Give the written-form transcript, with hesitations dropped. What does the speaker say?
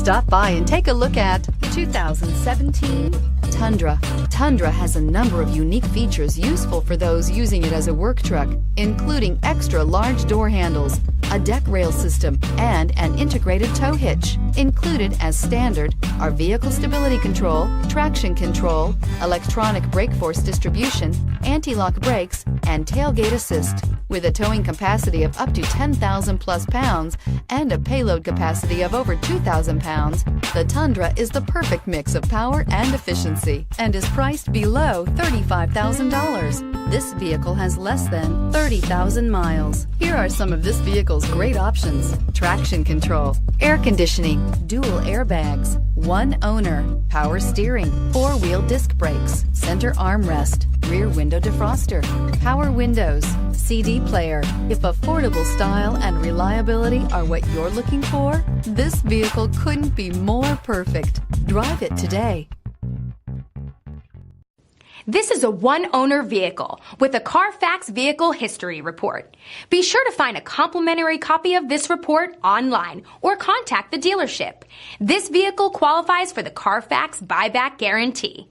Stop by and take a look at the 2017 Tundra. Tundra has a number of unique features useful for those using it as a work truck, including extra large door handles, a deck rail system, and an integrated tow hitch. Included as standard are vehicle stability control, traction control, electronic brake force distribution, anti-lock brakes, and tailgate assist. With a towing capacity of up to 10,000 plus pounds and a payload capacity of over 2,000 pounds, the Tundra is the perfect mix of power and efficiency and is priced below $35,000. This vehicle has less than 30,000 miles. Here are some of this vehicle's great options: traction control, air conditioning, dual airbags, one owner, power steering, four-wheel disc brakes, center armrest, rear window defroster, power windows, CD player. If affordable style and reliability are what you're looking for, this vehicle couldn't be more perfect. Drive it today. This is a one-owner vehicle with a CARFAX Vehicle History Report. Be sure to find a complimentary copy of this report online or contact the dealership. This vehicle qualifies for the CARFAX Buyback Guarantee.